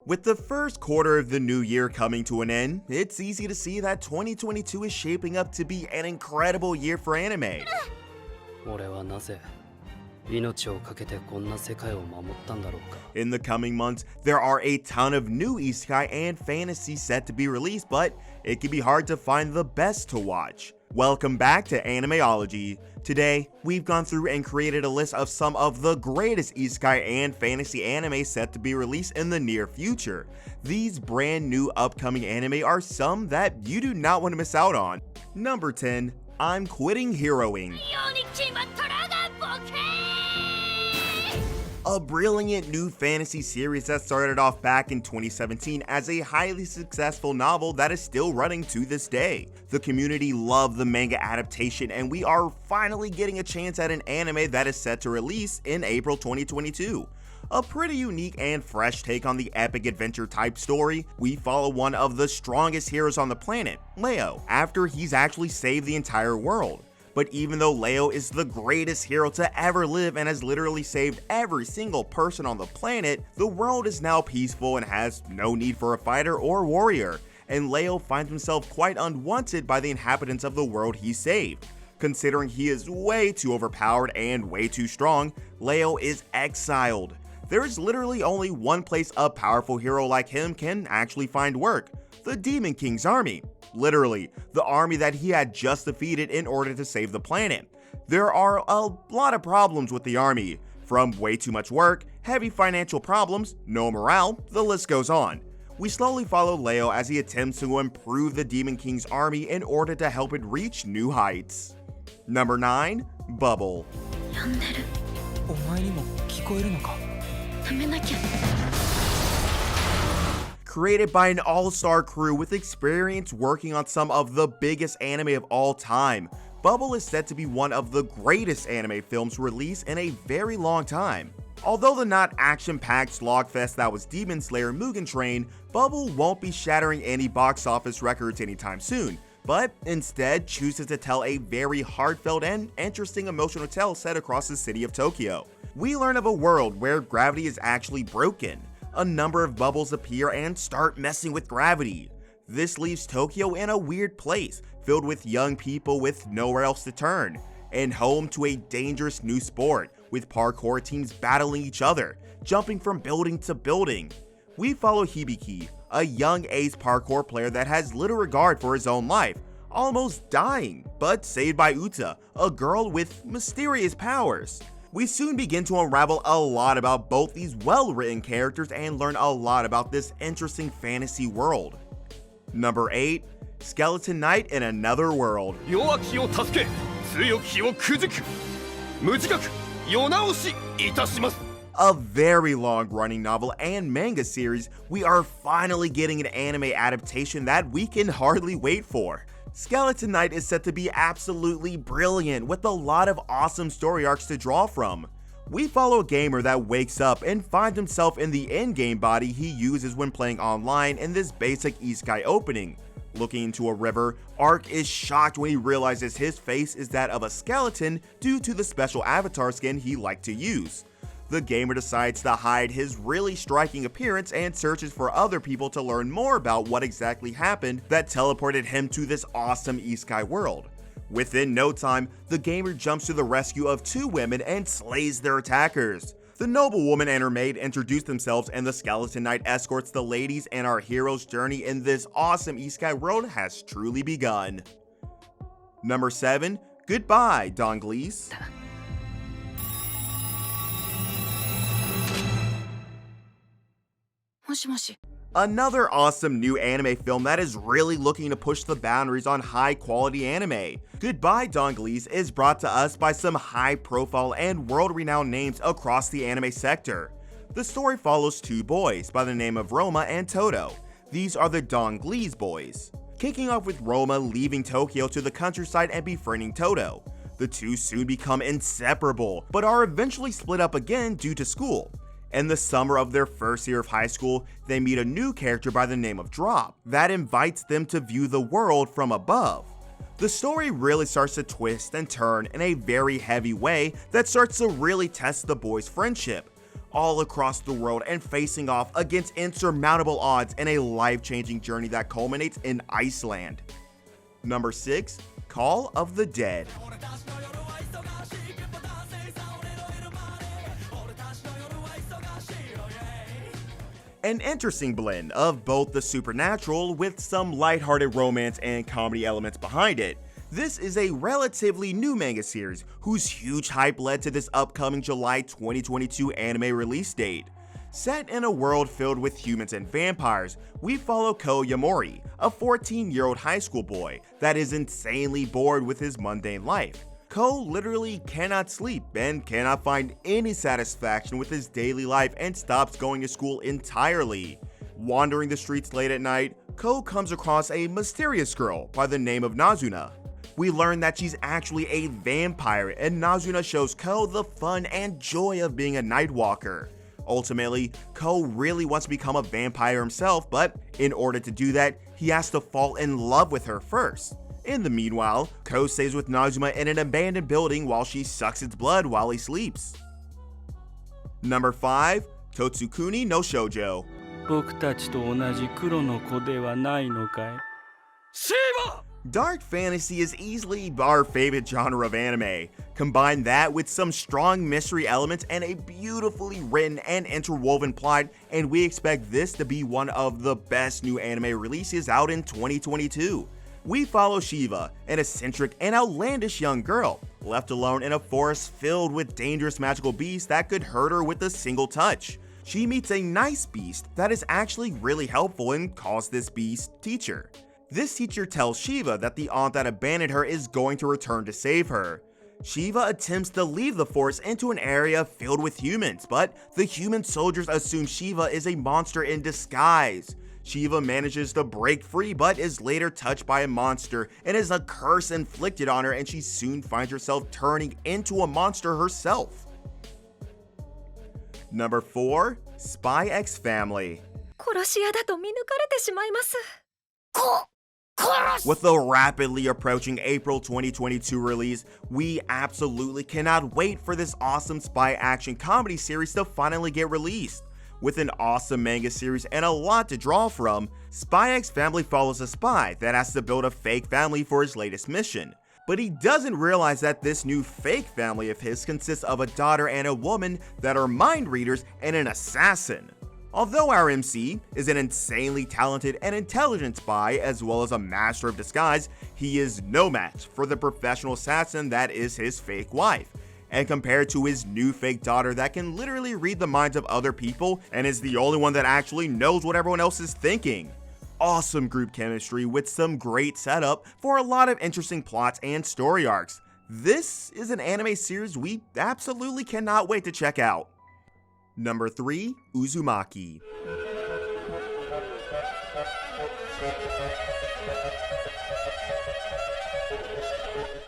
With the first quarter of the new year coming to an end, it's easy to see that 2022 is shaping up to be an incredible year for anime. 俺はなぜ命をかけてこんな世界を守ったんだろうか。 In the coming months, there are a ton of new isekai and fantasy set to be released, but it can be hard to find the best to watch. Welcome back to Animeology. Today, we've gone through and created a list of some of the greatest isekai and fantasy anime set to be released in the near future. These brand new upcoming anime are some that you do not want to miss out on. Number 10, I'm Quitting Heroing. A brilliant new fantasy series that started off back in 2017 as a highly successful novel that is still running to this day. The community loved the manga adaptation, and we are finally getting a chance at an anime that is set to release in April 2022. A pretty unique and fresh take on the epic adventure type story. We follow one of the strongest heroes on the planet, Leo, after he's actually saved the entire world. But even though Leo is the greatest hero to ever live and has literally saved every single person on the planet, the world is now peaceful and has no need for a fighter or warrior, and Leo finds himself quite unwanted by the inhabitants of the world he saved. Considering he is way too overpowered and way too strong, Leo is exiled. There is literally only one place a powerful hero like him can actually find work: the Demon King's army. Literally, the army that he had just defeated in order to save the planet. There are a lot of problems with the army, from way too much work, heavy financial problems, no morale, the list goes on. We slowly follow Leo as he attempts to improve the Demon King's army in order to help it reach new heights. Number 9, Bubble. Created by an all-star crew with experience working on some of the biggest anime of all time, Bubble is said to be one of the greatest anime films released in a very long time. Although the not action-packed slogfest that was Demon Slayer Mugen Train, Bubble won't be shattering any box office records anytime soon, but instead chooses to tell a very heartfelt and interesting emotional tale set across the city of Tokyo. We learn of a world where gravity is actually broken. A number of bubbles appear and start messing with gravity. This leaves Tokyo in a weird place, filled with young people with nowhere else to turn, and home to a dangerous new sport, with parkour teams battling each other, jumping from building to building. We follow Hibiki, a young ace parkour player that has little regard for his own life, almost dying, but saved by Uta, a girl with mysterious powers. We soon begin to unravel a lot about both these well-written characters and learn a lot about this interesting fantasy world. Number 8, Skeleton Knight in Another World. A very long-running novel and manga series, we are finally getting an anime adaptation that we can hardly wait for. Skeleton Knight is set to be absolutely brilliant, with a lot of awesome story arcs to draw from. We follow a gamer that wakes up and finds himself in the in-game body he uses when playing online in this basic isekai opening. Looking into a river, Ark is shocked when he realizes his face is that of a skeleton due to the special avatar skin he liked to use. The gamer decides to hide his really striking appearance and searches for other people to learn more about what exactly happened that teleported him to this awesome isekai world. Within no time, the gamer jumps to the rescue of 2 women and slays their attackers. The noblewoman and her maid introduce themselves, and the Skeleton Knight escorts the ladies, and our hero's journey in this awesome isekai world has truly begun. Number 7, Goodbye, Don Glees. Another awesome new anime film that is really looking to push the boundaries on high quality anime. Goodbye, Don Glees is brought to us by some high profile and world renowned names across the anime sector. The story follows 2 boys by the name of Roma and Toto. These are the Don Glees boys. Kicking off with Roma leaving Tokyo to the countryside and befriending Toto. The two soon become inseparable, but are eventually split up again due to school. In the summer of their first year of high school, they meet a new character by the name of Drop that invites them to view the world from above. The story really starts to twist and turn in a very heavy way that starts to really test the boys' friendship. all across the world and facing off against insurmountable odds in a life-changing journey that culminates in Iceland. Number 6. Call of the Dead. An interesting blend of both the supernatural with some lighthearted romance and comedy elements behind it. This is a relatively new manga series whose huge hype led to this upcoming July 2022 anime release date. Set in a world filled with humans and vampires, we follow Ko Yamori, a 14-year-old high school boy that is insanely bored with his mundane life. Ko literally cannot sleep and cannot find any satisfaction with his daily life and stops going to school entirely. Wandering the streets late at night, Ko comes across a mysterious girl by the name of Nazuna. We learn that she's actually a vampire, and Nazuna shows Ko the fun and joy of being a night walker. Ultimately, Ko really wants to become a vampire himself, but in order to do that, he has to fall in love with her first. In the meanwhile, Ko stays with Nazuma in an abandoned building while she sucks its blood while he sleeps. Number 5. Totsukuni no Shojo. 僕たちと同じ黒の子ではないのかい? Dark fantasy is easily our favorite genre of anime. Combine that with some strong mystery elements and a beautifully written and interwoven plot, and we expect this to be one of the best new anime releases out in 2022. We follow Shiva, an eccentric and outlandish young girl, left alone in a forest filled with dangerous magical beasts that could hurt her with a single touch. She meets a nice beast that is actually really helpful and calls this beast Teacher. This teacher tells Shiva that the aunt that abandoned her is going to return to save her. Shiva attempts to leave the forest into an area filled with humans, but the human soldiers assume Shiva is a monster in disguise. Shiva manages to break free but is later touched by a monster and is a curse inflicted on her, and she soon finds herself turning into a monster herself. Number 4. Spy X Family. 殺し屋だと見抜かれてしまいます。 With the rapidly approaching April 2022 release, we absolutely cannot wait for this awesome spy action comedy series to finally get released. With an awesome manga series and a lot to draw from, Spy X Family follows a spy that has to build a fake family for his latest mission. But he doesn't realize that this new fake family of his consists of a daughter and a woman that are mind readers and an assassin. Although our MC is an insanely talented and intelligent spy as well as a master of disguise, he is no match for the professional assassin that is his fake wife. And compared to his new fake daughter that can literally read the minds of other people and is the only one that actually knows what everyone else is thinking. Awesome group chemistry with some great setup for a lot of interesting plots and story arcs. This is an anime series we absolutely cannot wait to check out. Number 3. Uzumaki.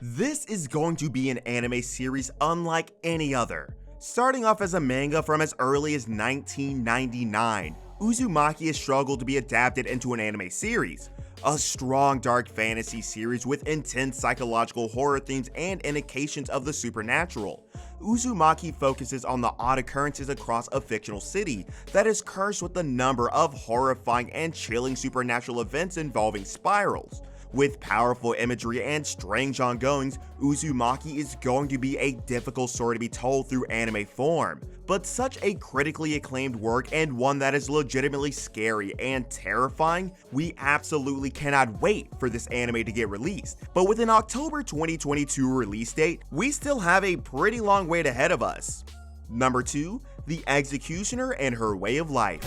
This is going to be an anime series unlike any other. Starting off as a manga from as early as 1999, Uzumaki has struggled to be adapted into an anime series. A strong dark fantasy series with intense psychological horror themes and indications of the supernatural. Uzumaki focuses on the odd occurrences across a fictional city that is cursed with a number of horrifying and chilling supernatural events involving spirals. With powerful imagery and strange ongoings, Uzumaki is going to be a difficult story to be told through anime form, but such a critically acclaimed work and one that is legitimately scary and terrifying, we absolutely cannot wait for this anime to get released. But with an October 2022 release date, we still have a pretty long wait ahead of us. Number 2. The Executioner and Her Way of Life.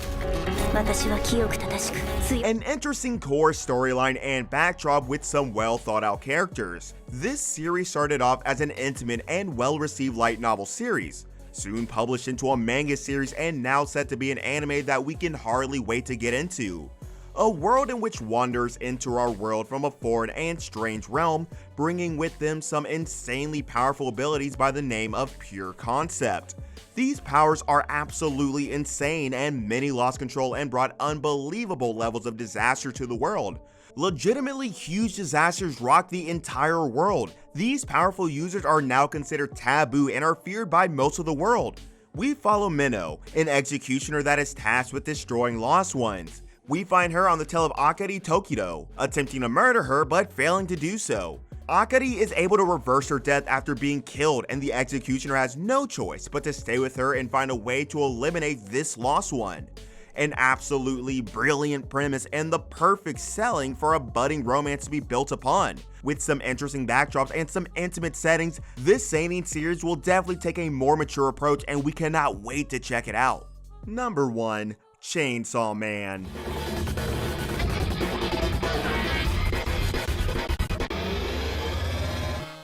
An interesting core storyline and backdrop with some well thought out characters. This series started off as an intimate and well received light novel series, soon published into a manga series and now set to be an anime that we can hardly wait to get into. A world in which wanderers enter our world from a foreign and strange realm, bringing with them some insanely powerful abilities by the name of Pure Concept. These powers are absolutely insane, and many lost control and brought unbelievable levels of disaster to the world. Legitimately huge disasters rock the entire world. These powerful users are now considered taboo and are feared by most of the world. We follow Minnow, an executioner that is tasked with destroying lost ones. We find her on the tail of Akari Tokido, attempting to murder her but failing to do so. Akari is able to reverse her death after being killed, and the executioner has no choice but to stay with her and find a way to eliminate this lost one. An absolutely brilliant premise and the perfect selling for a budding romance to be built upon. With some interesting backdrops and some intimate settings, this seinen series will definitely take a more mature approach, and we cannot wait to check it out. Number 1. Chainsaw Man.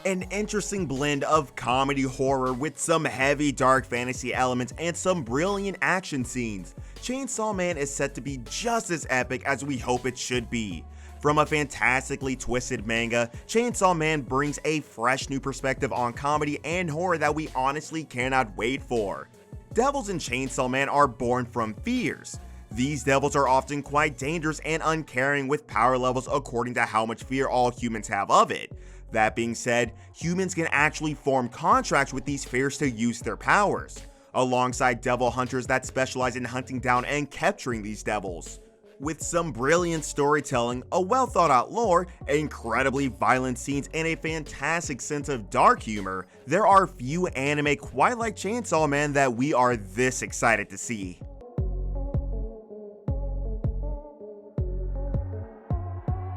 An interesting blend of comedy horror with some heavy dark fantasy elements and some brilliant action scenes. Chainsaw Man is set to be just as epic as we hope it should be. From a fantastically twisted manga, Chainsaw Man brings a fresh new perspective on comedy and horror that we honestly cannot wait for. Devils in Chainsaw Man are born from fears. These devils are often quite dangerous and uncaring with power levels according to how much fear all humans have of it. That being said, humans can actually form contracts with these fears to use their powers, alongside devil hunters that specialize in hunting down and capturing these devils. With some brilliant storytelling, a well thought out lore, incredibly violent scenes, and a fantastic sense of dark humor, there are few anime quite like Chainsaw Man that we are this excited to see.